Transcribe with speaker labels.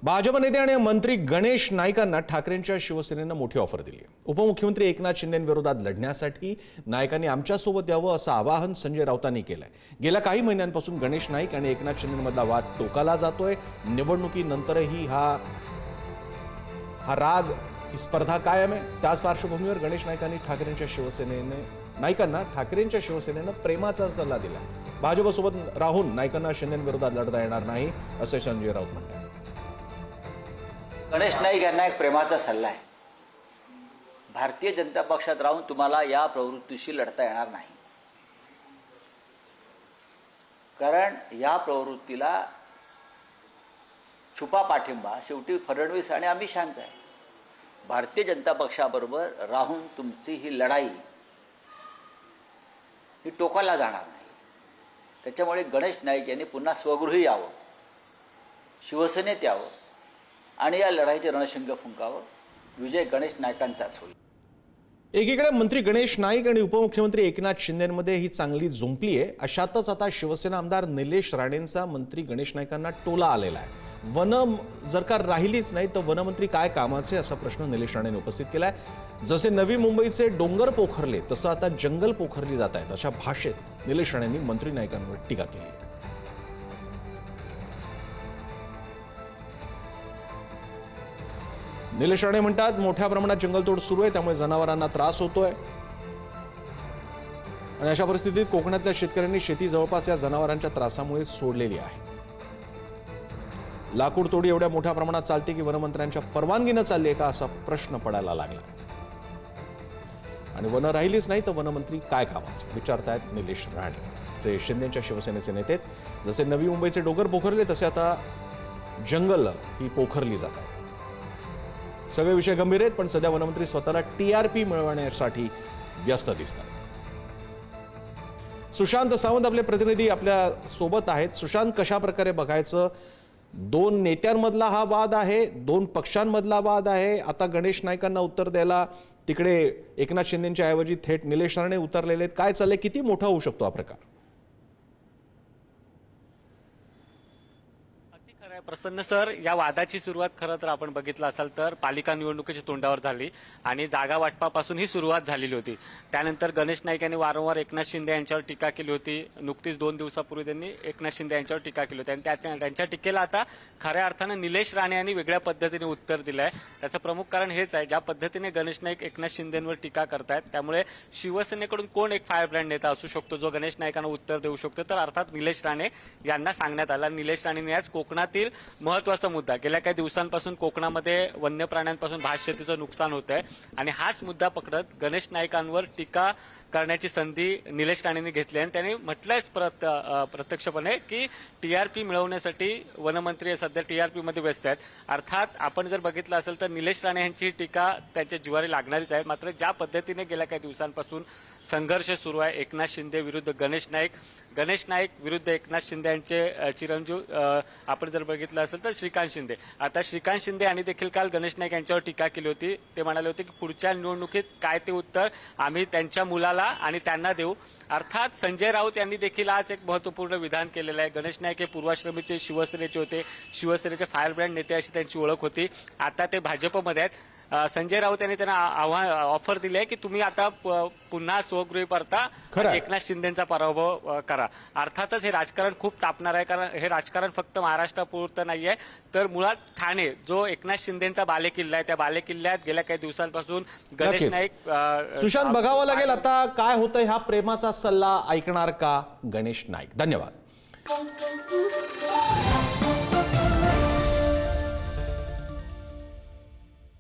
Speaker 1: भाजप नेते आणि मंत्री गणेश नाईकांना ठाकरेंच्या शिवसेनेनं मोठी ऑफर दिली आहे। उपमुख्यमंत्री एकनाथ शिंदेंविरोधात लढण्यासाठी नाईकांनी आमच्यासोबत यावं असं आवाहन संजय राऊतांनी केलंय। गेल्या काही महिन्यांपासून गणेश नाईक आणि एकनाथ शिंदेंमधला वाद टोकाला जातोय। निवडणुकीनंतरही हा राग, ही स्पर्धा कायम आहे। त्याच पार्श्वभूमीवर गणेश नाईकांना ठाकरेंच्या शिवसेनेनं प्रेमाचा सल्ला दिला। भाजपसोबत राहून नाईकांना शिंदेंविरोधात लढता येणार नाही असे संजय राऊत म्हणतात।
Speaker 2: गणेश नाईक यांना एक प्रेमाचा सल्ला आहे। भारतीय जनता पक्षात राहून तुम्हाला या प्रवृत्तीशी लढता येणार नाही, कारण या प्रवृत्तीला छुपा पाठिंबा शेवटी फडणवीस आणि अमित शहांचा आहे। भारतीय जनता पक्षाबरोबर राहून तुमची ही लढाई ही टोकाला जाणार नाही। त्याच्यामुळे गणेश नाईक यांनी पुन्हा स्वगृही यावं, शिवसेनेत यावं आणि या लढाईचे रणशिंग फुंकावं। विजय गणेश नाईकांचाच होईल।
Speaker 1: एकीकडे मंत्री गणेश नाईक आणि उपमुख्यमंत्री एकनाथ शिंदेंमध्ये ही चांगली जुंपली आहे। अशातच आता शिवसेना आमदार निलेश राणेंचा मंत्री गणेश नाईकांना टोला आलेला आहे। वन जर का राहिलीच नाही तर वनमंत्री काय कामाचे असा प्रश्न निलेश राणेंनी उपस्थित केलाय। जसे नवी मुंबईचे डोंगर पोखरले तसं आता जंगल पोखरली जात आहेत अशा भाषेत निलेश राणेंनी मंत्री नाईकांवर टीका केली। निलेश राणे म्हणतात, मोठ्या प्रमाणात जंगलतोड सुरू आहे, त्यामुळे जनावरांना त्रास होतोय आणि अशा परिस्थितीत कोकणातल्या शेतकऱ्यांनी शेती जवळपास या जनावरांच्या त्रासामुळे सोडलेली आहे। लाकूड तोडी एवढ्या मोठ्या प्रमाणात चालते की वनमंत्र्यांच्या परवानगीनं चालली आहे का असा प्रश्न पडायला लागला आणि वन राहिलीच नाही तर वनमंत्री काय कामाचे विचारतायत निलेश राणे। ते शिंदेच्या शिवसेनेचे नेते, जसे नवी मुंबईचे डोंगर पोखरले तसे आता जंगल ही पोखरली जातात। सगळे विषय गंभीर आहेत, पण सध्या वनमंत्री स्वतःला टीआरपी मिळवण्यासाठी व्यस्त दिसतात। सुशांत सावंत आपले प्रतिनिधी आपल्या सोबत आहेत। सुशांत, कशा प्रकारे बघायचं, दोन नेत्यांमधला हा वाद आहे, दोन पक्षांमधला वाद आहे। आता गणेश नाईकांना उत्तर द्यायला तिकडे एकनाथ शिंदेंच्या ऐवजी थेट निलेश राणे उतरलेले आहेत। काय चाललंय, किती मोठा होऊ शकतो हा प्रकार?
Speaker 3: प्रसन्न सर, या वादाची सुरुवात खरं तर आपण बघितलं असाल तर पालिका निवडणुकीच्या तोंडावर झाली आणि जागा वाटपापासून ही सुरुवात झालेली होती। त्यानंतर गणेश नाईक यांनी वारंवार एकनाथ शिंदे यांच्यावर टीका केली होती। नुकतीच 2 दिवसापूर्वी त्यांनी एकनाथ शिंदे यांच्यावर टीका केली होती आणि त्यांच्या टीकेला आता खऱ्या अर्थानं निलेश राणे यांनी वेगळ्या पद्धतीने उत्तर दिलंय। त्याचं प्रमुख कारण हेच आहे, ज्या पद्धतीने गणेश नाईक एकनाथ शिंदेंवर टीका करतायत त्यामुळे शिवसेनेकडून कोण एक फायर ब्रँड नेता असू शकतो जो गणेश नाईकांना उत्तर देऊ शकतो, तर अर्थात निलेश राणे यांना सांगण्यात आलं। निलेश राणेंनी आज कोकणातील महत्त्वाचा मुद्दा, गेल्या काही दिवसांपासून कोकणामध्ये वन्य प्राण्यांपासून भातशेतीचं नुकसान होत आहे आणि हाच मुद्दा पकडत गणेश नाईकांवर टीका करण्याची संधी निलेश राणेंनी घेतली आणि त्यांनी म्हटलंच प्रत्यक्षपणे की टीआरपी मिळवण्यासाठी वनमंत्री सध्या टीआरपी मध्ये व्यस्त आहेत। अर्थात आपण जर बघितलं असेल तर निलेश राणे यांची टीका त्यांच्या जिव्हारी लागणारीच आहे। मात्र ज्या पद्धतीने गेल्या काही दिवसांपासून संघर्ष सुरू आहे, एकनाथ शिंदे विरुद्ध गणेश नाईक विरुद्ध एकनाथ शिंदे यांचे चिरंजीव आपण जर बघितलं असेल तर श्रीकांत शिंदे, आता श्रीकांत शिंदे यांनी देखील काल गणेश नाईक यांच्यावर टीका केली होती। ते म्हणाले होते की पुढच्या निवडणुकीत काय ते उत्तर आम्ही त्यांच्या मुलाला आणि त्यांना देऊ। अर्थात संजय राऊत यांनी देखील आज एक महत्त्वपूर्ण विधान केलेलं आहे। गणेश नाईक हे पूर्वाश्रमीचे शिवसेनेचे होते, शिवसेनेचे फायर ब्रँड नेते अशी त्यांची ओळख होती, आता ते भाजपमध्ये आहेत। संजय राऊत यांनी त्यांना ऑफर दिली आहे की तुम्ही आता पुन्हा स्वगृही परता एकनाथ शिंदेचा पराभव करा। अर्थातच हे राजकारण खूप तापणार आहे, कारण हे राजकारण फक्त महाराष्ट्रापुरतं नाहीये तर मुळात ठाणे जो एकनाथ शिंदेचा बालेकिल्ला आहे, त्या बालेकिल्ल्यात गेल्या काही दिवसांपासून गणेश नाईक
Speaker 1: सुशांत, बघावं लागेल आता काय होतंय। हा प्रेमाचा सल्ला ऐकणार का गणेश नाईक? धन्यवाद।